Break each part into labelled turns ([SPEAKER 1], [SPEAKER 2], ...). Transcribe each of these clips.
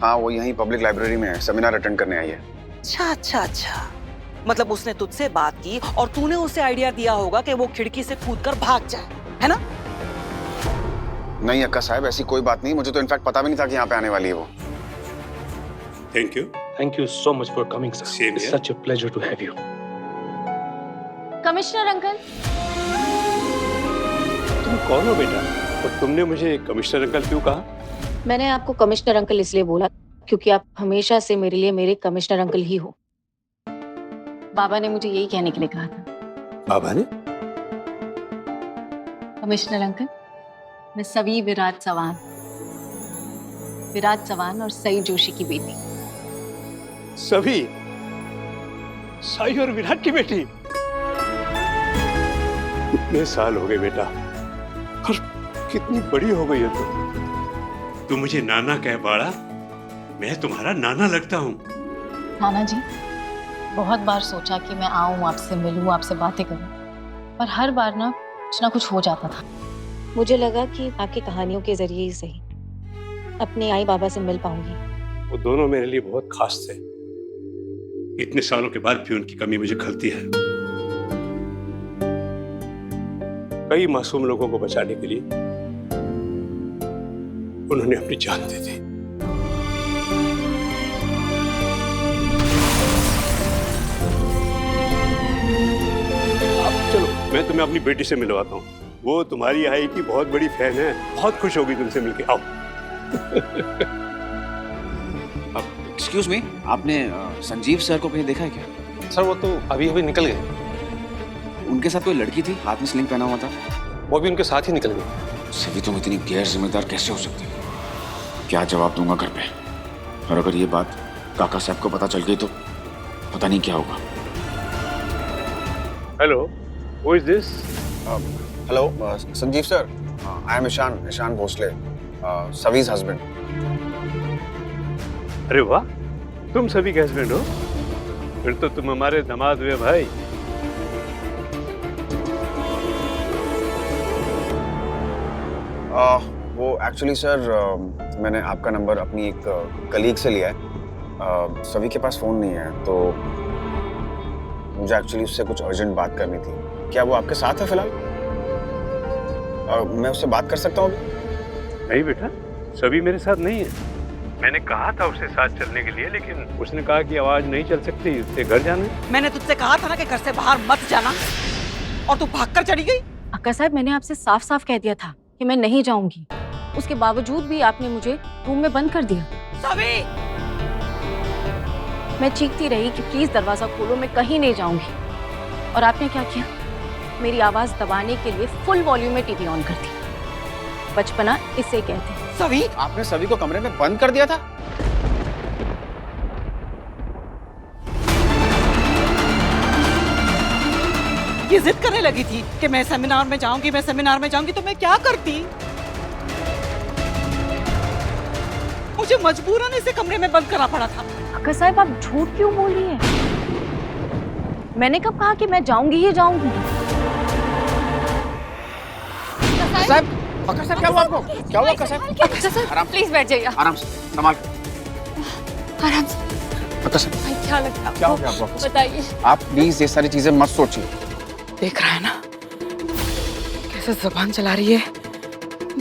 [SPEAKER 1] हाँ, वो यहीं पब्लिक लाइब्रेरी में सेमिनार अटेंड करने आई है।
[SPEAKER 2] अच्छा। मतलब उसने तुझसे बात की और तूने उसे आइडिया दिया होगा कि वो खिड़की से कूदकर भाग जाए, है ना?
[SPEAKER 1] नहीं अक्का साहब, ऐसी कोई बात नहीं। मुझे तो इनफैक्ट पता भी नहीं था कि यहाँ पे आने वाली है वो।
[SPEAKER 3] Thank you so much for coming, sir.
[SPEAKER 4] Same
[SPEAKER 3] It's
[SPEAKER 4] here.
[SPEAKER 3] such a pleasure to have you.
[SPEAKER 5] Commissioner uncle,
[SPEAKER 3] तुम कौन हो बेटा? और तुमने मुझे कमिश्नर अंकल क्यों कहा?
[SPEAKER 5] मैंने आपको कमिश्नर अंकल इसलिए बोला क्योंकि आप हमेशा से मेरे लिए मेरे कमिश्नर अंकल ही हो। बाबा ने मुझे यही कहने के लिए कहा था।
[SPEAKER 3] बाबा ने?
[SPEAKER 5] कमिश्नर अंकल, मैं सवी विराट चौहान और सई जोशी की बेटी।
[SPEAKER 3] सभी? साई और विराट की बेटी? कितने साल हो गए बेटा, और कितनी बड़ी हो गई है
[SPEAKER 4] तू मुझे नाना कह बाड़ा, मैं तुम्हारा नाना लगता हूँ।
[SPEAKER 5] नाना जी, बहुत बार सोचा कि मैं आऊं, आपसे मिलूं, आपसे बातें करूं, पर हर बार ना कुछ हो जाता था। मुझे लगा कि आपकी कहानियों के जरिए ही सही अपने आई बाबा से मिल पाऊंगी।
[SPEAKER 3] वो दोनों मेरे लिए बहुत खास थे।
[SPEAKER 4] इतने सालों के बाद भी उनकी कमी मुझे खलती है।
[SPEAKER 3] कई मासूम लोगों को बचाने के लिए उन्होंने अपनी जान दे दी। अब चलो, मैं तुम्हें अपनी बेटी से मिलवाता हूँ। वो तुम्हारी आई की बहुत बड़ी फैन है, बहुत खुश होगी तुमसे मिलके। आओ।
[SPEAKER 1] एक्सक्यूज मी, आपने संजीव सर को कहीं देखा है क्या?
[SPEAKER 6] सर वो तो अभी अभी निकल गए।
[SPEAKER 1] उनके साथ कोई लड़की थी, हाथ में स्लिंग पहना हुआ था।
[SPEAKER 6] वो भी उनके साथ ही निकल गई।
[SPEAKER 1] सभी तुम इतनी गैर जिम्मेदार कैसे हो सकती हो? क्या जवाब दूंगा घर पे? और अगर ये बात काका साहब को पता चल गई तो पता नहीं क्या होगा।
[SPEAKER 3] Hello, who is this?
[SPEAKER 1] Hello Sanjeev sir, I am Ishaan Bhosale, Savi's husband.
[SPEAKER 3] अरे वाह, तुम सभी के हस्बैंड हो? फिर तो तुम हमारे दामाद हुए भाई।
[SPEAKER 1] वो एक्चुअली सर, मैंने आपका नंबर अपनी एक कलीग से लिया है। सभी के पास फ़ोन नहीं है, तो मुझे एक्चुअली उससे कुछ अर्जेंट बात करनी थी। क्या वो आपके साथ है फिलहाल? मैं उससे बात कर सकता हूँ?
[SPEAKER 3] नहीं बेटा, सभी मेरे साथ नहीं है। मैंने कहा था उससे साथ चलने के लिए, लेकिन उसने कहा कि आवाज नहीं चल सकती, उससे घर जाना है।
[SPEAKER 2] मैंने तुझसे कहा था ना कि घर से बाहर मत जाना, और तू भागकर चली गई।
[SPEAKER 5] अक्का साहब, मैंने आपसे साफ साफ कह दिया था कि मैं नहीं जाऊंगी। उसके बावजूद भी आपने मुझे रूम में बंद कर दिया।
[SPEAKER 2] सभी!
[SPEAKER 5] मैं चीखती रही कि प्लीज दरवाजा खोलो, मैं कहीं नहीं जाऊंगी। और आपने क्या किया? मेरी आवाज दबाने के लिए फुल वॉल्यूम में टीवी ऑन कर दी। बचपना इसे कहते हैं।
[SPEAKER 2] सभी!
[SPEAKER 1] आपने सभी को कमरे में बंद कर दिया था?
[SPEAKER 2] ये जिद करने लगी थी कि मैं सेमिनार में जाऊंगी, तो मैं क्या करती? मुझे मजबूरन इसे कमरे में बंद करना पड़ा था।
[SPEAKER 5] अक्का साहब, आप झूठ क्यों बोल रही हैं? मैंने कब कहा कि मैं जाऊंगी ही जाऊंगी?
[SPEAKER 1] साहब, अक्का साहब, क्या हुआ आपको? क्या हुआ अक्का साहब?
[SPEAKER 5] अक्का साहब,
[SPEAKER 1] आराम से,
[SPEAKER 5] प्लीज बैठ जाइए।
[SPEAKER 1] आराम से, संभाल के।
[SPEAKER 5] आराम से।
[SPEAKER 1] अक्का साहब,
[SPEAKER 5] भाई, क्या लगता है
[SPEAKER 1] क्या हो गया आपको?
[SPEAKER 5] बताइए।
[SPEAKER 1] आप प्लीज ये सारी चीजें मत सोचिए।
[SPEAKER 2] देख रहा है ना कैसे जुबान चला रही है?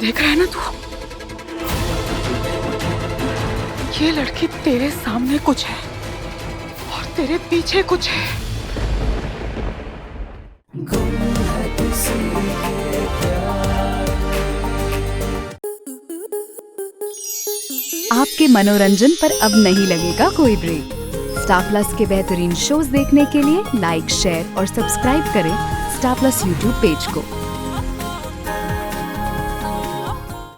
[SPEAKER 2] देख रहा है ना तू? ये लड़की तेरे सामने कुछ है और तेरे पीछे कुछ है।
[SPEAKER 7] आपके मनोरंजन पर अब नहीं लगेगा कोई ब्रेक। स्टार प्लस के बेहतरीन शोज देखने के लिए लाइक, शेयर और सब्सक्राइब करें स्टार प्लस यूट्यूब पेज को।